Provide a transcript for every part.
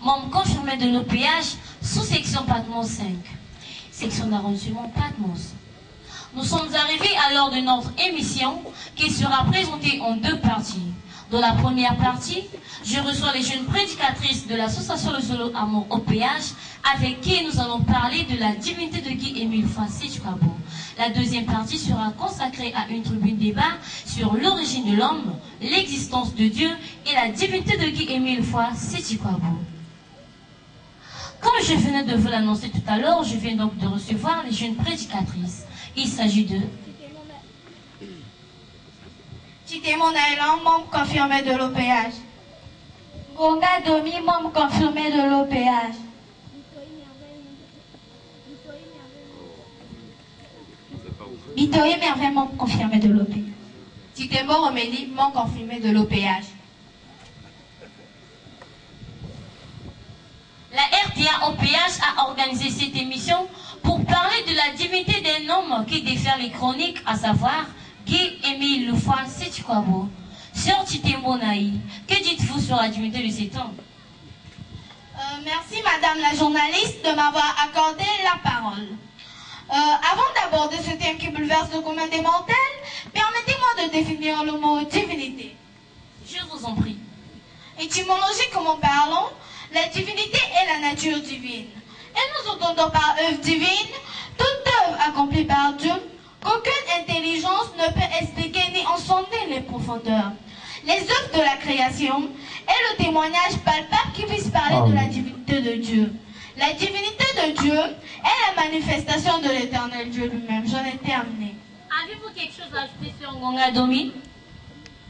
membre confirmé de l'OPH, sous-section Patmos 5, section d'arrondissement Patmos. Nous sommes arrivés à l'heure de notre émission qui sera présentée en deux parties. Dans la première partie, je reçois les jeunes prédicatrices de l'association Le Solo Amour OPH avec qui nous allons parler de la divinité de Guy-Émile Foix-Séthiouabo. La deuxième partie sera consacrée à une tribune débat sur l'origine de l'homme, l'existence de Dieu et la divinité de Guy-Émile Foix-Séthiouabo. Comme je venais de vous l'annoncer tout à l'heure, je viens donc de recevoir les jeunes prédicatrices. Il s'agit de Chitemon Naëlan, membre confirmé de l'OPH. Gonga Domi, membre confirmé de l'OPH. Bitoye Merveille, membre confirmé de l'OPH. Chitemon Romélie, membre confirmé de l'OPH. La RTA OPH a organisé cette émission pour parler de la divinité d'un homme qui défère les chroniques, à savoir Guy-Émile Foix-Séthiouabo. Sœur Chitemon Naï, que dites-vous sur la divinité de cet homme? Merci Madame la journaliste de m'avoir accordé la parole. Avant d'aborder ce thème qui bouleverse le commun des mortels, permettez-moi de définir le mot divinité. Je vous en prie. Étymologiquement parlant, la divinité est la nature divine. Et nous entendons par œuvre divine toute œuvre accomplie par Dieu qu'aucune intelligence ne peut expliquer ni en sonder les profondeurs. Les œuvres de la création est le témoignage palpable qui puisse parler de la divinité de Dieu. La divinité de Dieu est la manifestation de l'éternel Dieu lui-même. J'en ai terminé. Avez-vous quelque chose à ajouter sur Gonga Domi?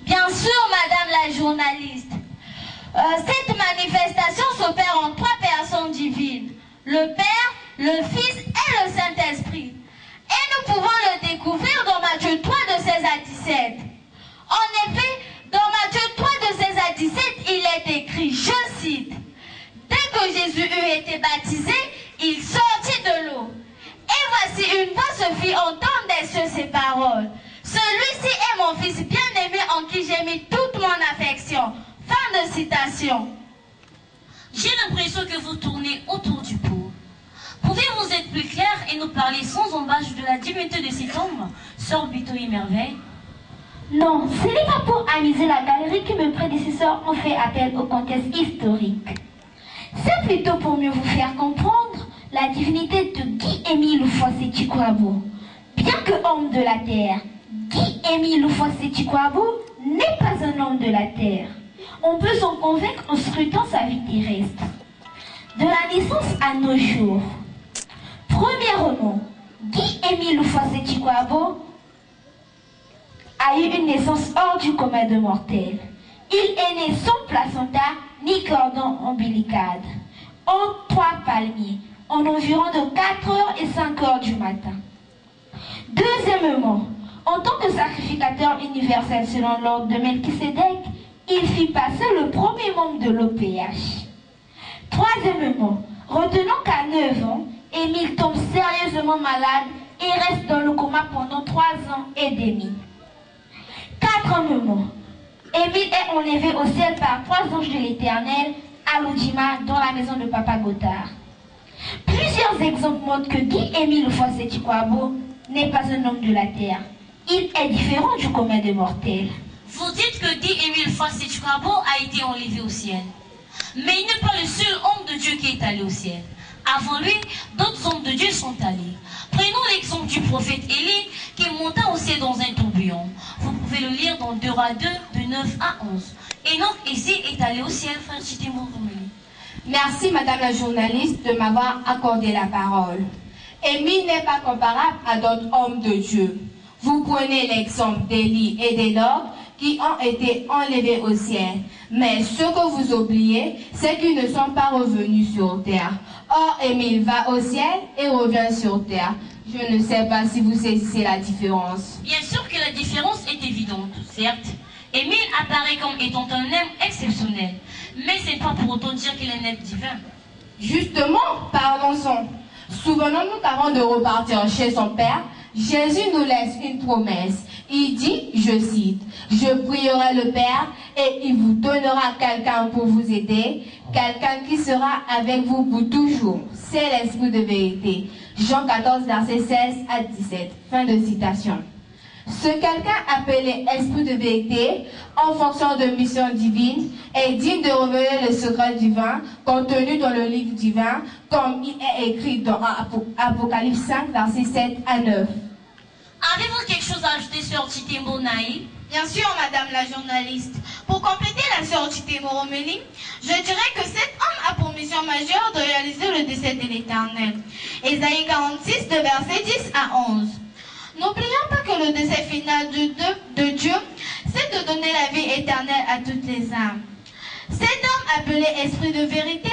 Bien sûr, Madame la journaliste. Cette manifestation s'opère en trois personnes divines. Le Père, le Fils et le Saint-Esprit. Et nous pouvons le découvrir dans Matthieu 3 de 16 à 17. En effet, dans Matthieu 3 de 16 à 17, il est écrit, je cite, « Dès que Jésus eut été baptisé, il sortit de l'eau. Et voici une voix se fit entendre des cieux ces paroles. Celui-ci est mon Fils bien-aimé en qui j'ai mis toute mon affection. » Fin de citation. J'ai l'impression que vous tournez autour du pot. Pouvez-vous être plus clair et nous parler sans embâche de la divinité de cet homme, Sœur Bitoye Merveille? Non, ce n'est pas pour amuser la galerie que mes prédécesseurs ont fait appel au contexte historique. C'est plutôt pour mieux vous faire comprendre la divinité de Guy-Émile Foix-Séthiouabo. Bien que homme de la terre, Guy-Émile Foix-Séthiouabo n'est pas un homme de la terre. On peut s'en convaincre en scrutant sa vie terrestre. De la naissance à nos jours. Premièrement, Guy-Émile Foix-Séthiouabo a eu une naissance hors du commun de mortels. Il est né sans placenta ni cordon ombilical, en 3 palmiers, en environ de 4h et 5h du matin. Deuxièmement, en tant que sacrificateur universel selon l'ordre de Melchisédek, il fit passer le premier membre de l'OPH. Troisièmement, retenons qu'à 9 ans, Émile tombe sérieusement malade et reste dans le coma pendant 3 ans et demi. Quatrièmement, Émile est enlevé au ciel par 3 anges de l'Éternel à Lodjima dans la maison de Papa Gothard. Plusieurs exemples montrent que Guy-Émile Foix-Séthiouabo n'est pas un homme de la terre. Il est différent du commun des mortels. Vous dites que Guy-Émile Foix-Séthiouabo a été enlevé au ciel. Mais il n'est pas le seul homme de Dieu qui est allé au ciel. Avant lui, d'autres hommes de Dieu sont allés. Prenons l'exemple du prophète Élie qui monta au ciel dans un tourbillon. Vous pouvez le lire dans 2 Rois 2, de 9 à 11. Enoch ici est allé au ciel, frère Chitemon Romélie. Merci Madame la journaliste de m'avoir accordé la parole. Émile n'est pas comparable à d'autres hommes de Dieu. Vous prenez l'exemple d'Élie et d'Enoch qui ont été enlevés au ciel. Mais ce que vous oubliez, c'est qu'ils ne sont pas revenus sur terre. Or, Émile va au ciel et revient sur terre. Je ne sais pas si vous saisissez la différence. Bien sûr que la différence est évidente, certes. Émile apparaît comme étant un être exceptionnel. Mais ce n'est pas pour autant dire qu'il est un être divin. Justement, parlons-en. Souvenons-nous qu'avant de repartir chez son père, Jésus nous laisse une promesse. Il dit, je cite, « Je prierai le Père et il vous donnera quelqu'un pour vous aider, quelqu'un qui sera avec vous pour toujours. » C'est l'Esprit de vérité. Jean 14, versets 16 à 17. Fin de citation. Ce quelqu'un appelé Esprit de vérité, en fonction de mission divine, est digne de révéler le secret divin contenu dans le livre divin, comme il est écrit dans Apocalypse 5, versets 7 à 9. Avez-vous quelque chose à ajouter sur Chitembo Naï? Bien sûr, madame la journaliste. Pour compléter la sœur Chitembo Romélie, je dirais que cet homme a pour mission majeure de réaliser le décès de l'Éternel. Ésaïe 46, de versets 10 à 11. N'oublions pas que le décès final de Dieu, c'est de donner la vie éternelle à toutes les âmes. Cet homme appelé Esprit de vérité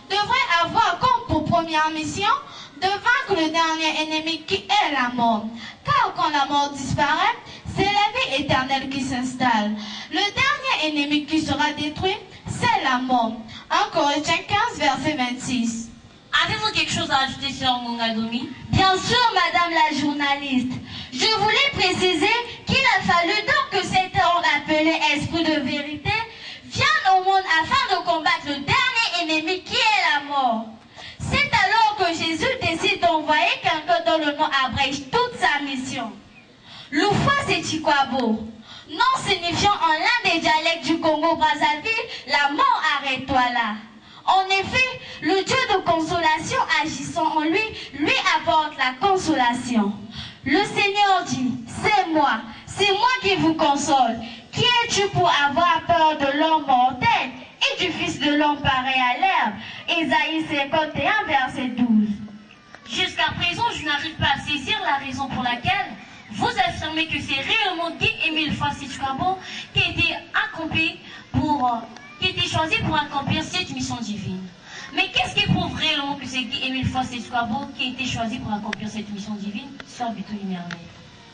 devrait avoir comme pour première mission de vaincre le dernier ennemi qui est la mort. Car quand la mort disparaît, c'est la vie éternelle qui s'installe. Le dernier ennemi qui sera détruit, c'est la mort. 1 Corinthiens 15, verset 26. Avez-vous quelque chose à ajouter sur Ngongadomi? Bien sûr, madame la journaliste. Je voulais préciser qu'il a fallu donc que cet homme appelé Esprit de vérité vienne au monde afin de combattre le dernier ennemi qui est la mort. C'est alors que Jésus décide d'envoyer quelqu'un dont le nom abrège toute sa mission. Loufa Sechikwabo, nom signifiant en l'un des dialectes du Congo-Brazzaville, la mort arrête-toi là. En effet, le Dieu de consolation agissant en lui, lui apporte la consolation. Le Seigneur dit, c'est moi qui vous console. Qui es-tu pour avoir peur de l'homme mortel et du fils de l'homme pareil à l'herbe? Ésaïe 51, verset 12. Jusqu'à présent, je n'arrive pas à saisir la raison pour laquelle vous affirmez que c'est réellement Guy-Émile Foix-Sechikwabo qui a été choisi pour accomplir cette mission divine. Mais qu'est-ce qui prouve réellement que c'est Guy-Émile Foix-Sechikwabo qui a été choisi pour accomplir cette mission divine? Sœur Bitouni Merveille.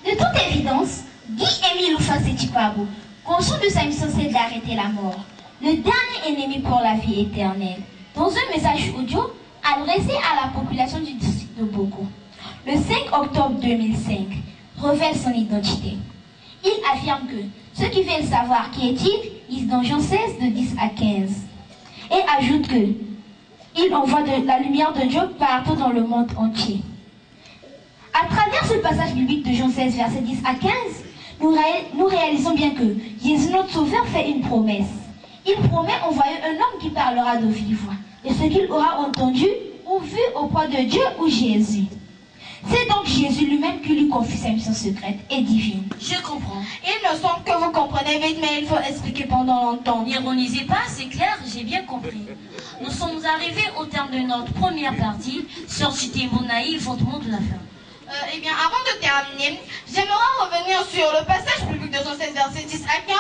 De toute évidence, Guy-Émile Foix-Sechikwabo, conscient de sa mission, c'est d'arrêter la mort, le dernier ennemi pour la vie éternelle. Dans un message audio adressé à la population du district de Boko, le 5 octobre 2005, révèle son identité. Il affirme que ceux qui veulent savoir qui est-il, lisent dans Jean 16 de 10 à 15. Et ajoute que il envoie de la lumière de Dieu partout dans le monde entier. À travers ce passage biblique de Jean 16, versets 10 à 15, nous réalisons bien que Jésus, notre Sauveur, fait une promesse. Il promet envoyer un homme qui parlera de vive voix de ce qu'il aura entendu ou vu auprès de Dieu ou Jésus. C'est donc Jésus lui-même qui lui confie sa mission secrète et divine. Je comprends. Il me semble que vous comprenez vite, mais il faut expliquer pendant longtemps. N'ironisez pas, c'est clair, j'ai bien compris. Nous sommes arrivés au terme de notre première partie sur Chitembo Naï, fondement de la fin. Eh bien, avant de terminer, j'aimerais revenir sur le passage biblique de Jean 16, versets 10 à 15,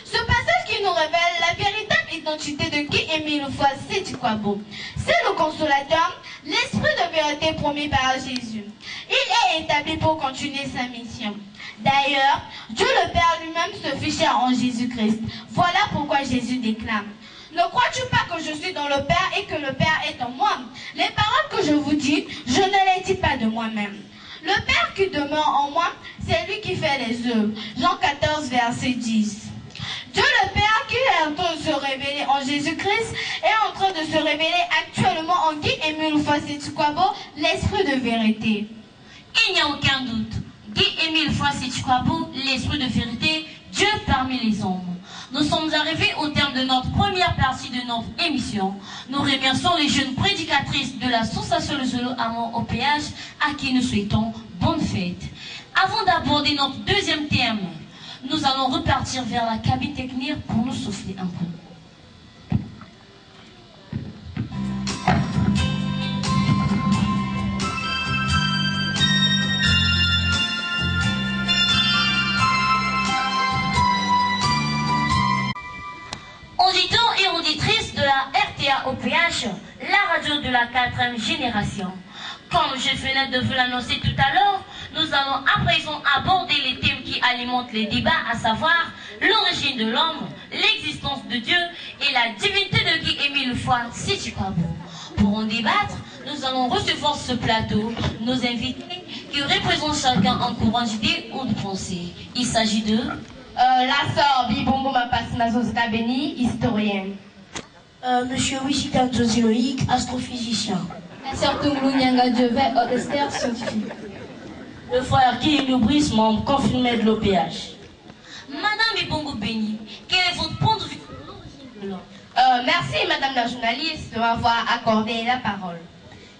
ce passage qui nous révèle la véritable identité de Guy-Émile Foix-Sechikwabo. C'est le consolateur, l'esprit de vérité promis par Jésus. Il est établi pour continuer sa mission. D'ailleurs, Dieu le Père lui-même se fit chair en Jésus-Christ. Voilà pourquoi Jésus déclame: ne crois-tu pas que je suis dans le Père et que le Père est en moi? Les paroles que je vous dis, je ne les dis pas de moi-même. Le Père qui demeure en moi, c'est lui qui fait les œuvres. Jean 14, verset 10. Dieu le Père qui est en train de se révéler en Jésus-Christ est en train de se révéler actuellement en Guy-Émile Foix-Sechikwabo, l'esprit de vérité. Il n'y a aucun doute. Guy-Émile Foix-Sechikwabo, l'esprit de vérité, Dieu parmi les hommes. Nous sommes arrivés au terme de notre première partie de notre émission. Nous remercions les jeunes prédicatrices de l'association Le Solo Amour au péage à qui nous souhaitons bonne fête. Avant d'aborder notre deuxième thème, nous allons repartir vers la cabine technique pour nous souffler un peu. Auditeurs et auditrices de la RTA OPH, la radio de la 4e génération. Comme je venais de vous l'annoncer tout à l'heure, nous allons à présent aborder les thèmes qui alimentent les débats, à savoir l'origine de l'homme, l'existence de Dieu et la divinité de Guy-Émile Foix-Sechikwabo. Pour en débattre, nous allons recevoir ce plateau nos invités qui représente chacun un courant d'idées ou de pensée. Il s'agit de... La sœur Bibombo Mapassimazozka Beni, historienne. Monsieur Wissika Zoziloïk, astrophysicien. La sœur Tunglou Nyanga Djevé, Odester, scientifique. Le frère Kiinubris, membre confirmé de l'OPH. Madame Bibongo Beni, quel est votre point de vue sur l'origine de l'homme? Merci Madame la journaliste de m'avoir accordé la parole.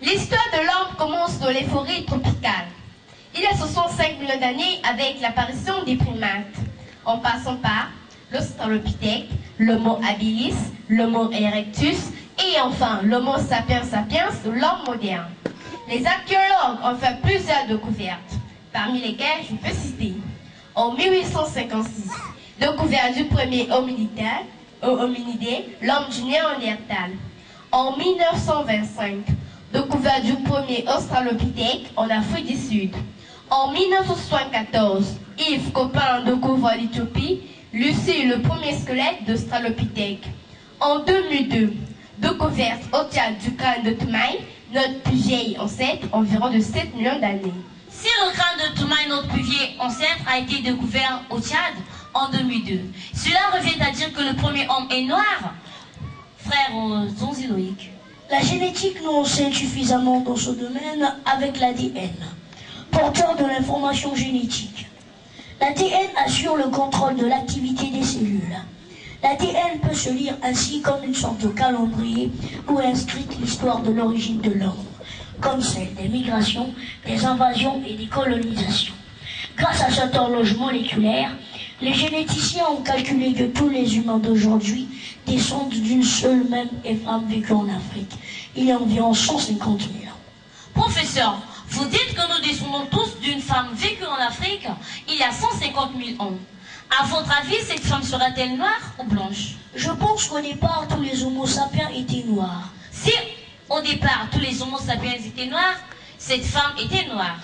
L'histoire de l'homme commence dans les forêts tropicales. Il y a 65 millions d'années avec l'apparition des primates, en passant par l'Australopithèque, l'Homo habilis, l'Homo erectus et enfin l'Homo sapiens sapiens, l'homme moderne. Les archéologues ont fait plusieurs découvertes, parmi lesquelles je peux citer en 1856, découverte du premier hominidé, l'homme du Néandertal. En 1925, découverte du premier Australopithèque en Afrique du Sud. En 1974, Yves Copin découvre l'Éthiopie, Lucie le premier squelette d'Australopithèque. En 2002, découverte au Tchad du crâne de Toumaï, notre plus vieille ancêtre, environ de 7 millions d'années. Si le crâne de Toumaï, notre plus vieil ancêtre, a été découvert au Tchad en 2002, cela revient à dire que le premier homme est noir, frère Zonziloïk. La génétique nous enseigne suffisamment dans ce domaine avec l'ADN, porteur de l'information génétique. L'ADN assure le contrôle de l'activité des cellules. L'ADN peut se lire ainsi comme une sorte de calendrier où est inscrite l'histoire de l'origine de l'homme, comme celle des migrations, des invasions et des colonisations. Grâce à cette horloge moléculaire, les généticiens ont calculé que tous les humains d'aujourd'hui descendent d'une seule même femme vécue en Afrique, il y a environ 150 000 ans. Professeur, vous dites que nous descendons tous d'une femme vécue en Afrique il y a 150 000 ans. À votre avis, cette femme sera-t-elle noire ou blanche? Je pense qu'au départ, tous les homo sapiens étaient noirs. Si au départ tous les homo sapiens étaient noirs, cette femme était noire.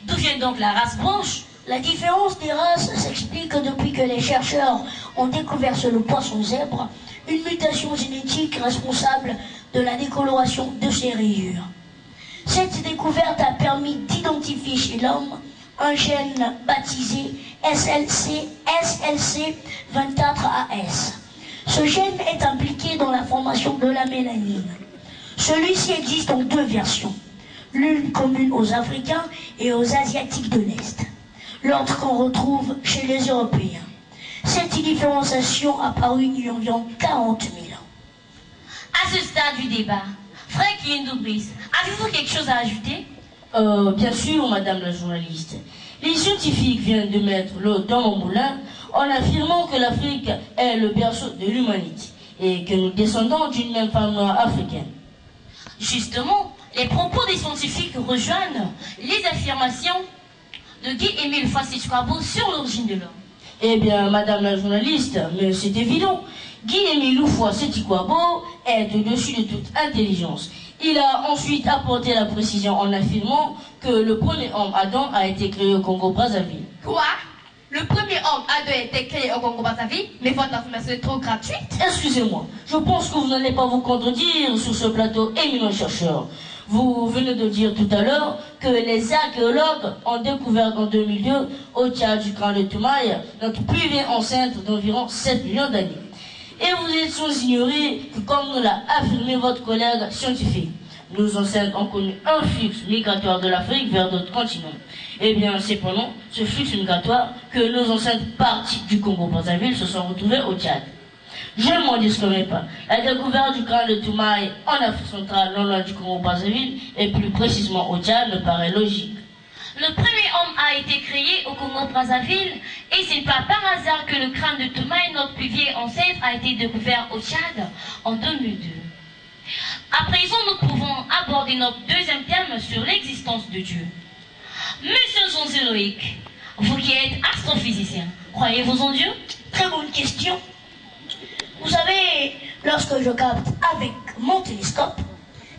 D'où vient donc la race blanche? La différence des races s'explique depuis que les chercheurs ont découvert sur le poisson zèbre une mutation génétique responsable de la décoloration de ses rayures. Cette découverte a permis d'identifier chez l'homme un gène baptisé SLC24AS. Ce gène est impliqué dans la formation de la mélanine. Celui-ci existe en deux versions, l'une commune aux Africains et aux Asiatiques de l'Est, l'autre qu'on retrouve chez les Européens. Cette différenciation apparue il y a environ 40 000 ans. À ce stade du débat, frère Kiinubris, avez-vous quelque chose à ajouter? Bien sûr, madame la journaliste. Les scientifiques viennent de mettre l'eau dans mon moulin en affirmant que l'Afrique est le berceau de l'humanité et que nous descendons d'une même femme noire africaine. Justement, les propos des scientifiques rejoignent les affirmations de Guy-Émile Fassé-Chouabo sur l'origine de l'homme. Eh bien, madame la journaliste, mais c'est évident. Guy-Émile Fassé-Chouabo est au-dessus de toute intelligence. Il a ensuite apporté la précision en affirmant que le premier homme Adam a été créé au Congo-Brazzaville. Quoi? Le premier homme Adam a été créé au Congo-Brazzaville? Mais votre information est trop gratuite. Excusez-moi, je pense que vous n'allez pas vous contredire sur ce plateau éminent chercheur. Vous venez de dire tout à l'heure que les archéologues ont découvert en 2002, au Tchad du crâne de Toumaï, notre plus vieille enceinte d'environ 7 millions d'années. Et vous êtes sans ignorer que, comme nous l'a affirmé votre collègue scientifique, nos ancêtres ont connu un flux migratoire de l'Afrique vers d'autres continents. Eh bien, c'est pendant ce flux migratoire que nos ancêtres partis du Congo-Brazzaville se sont retrouvés au Tchad. Je ne m'en disconnais pas. La découverte du crâne de Toumaï en Afrique centrale, non loin du Congo-Brazzaville, et plus précisément au Tchad, me paraît logique. Le premier homme a été créé au Congo-Brazzaville et c'est pas par hasard que le crâne de Toumaï, notre plus vieil ancêtre, a été découvert au Tchad en 2002. À présent, nous pouvons aborder notre deuxième thème sur l'existence de Dieu. Monsieur Zonziloïk, vous qui êtes astrophysicien, croyez-vous en Dieu? Très bonne question. Vous savez, lorsque je capte avec mon télescope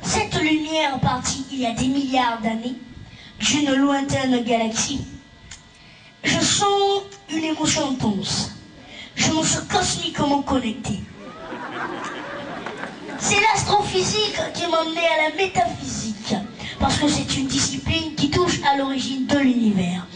cette lumière partie il y a des milliards d'années d'une lointaine galaxie, je sens une émotion intense. Je me sens cosmiquement connecté. C'est l'astrophysique qui m'a amené à la métaphysique, parce que c'est une discipline qui touche à l'origine de l'univers.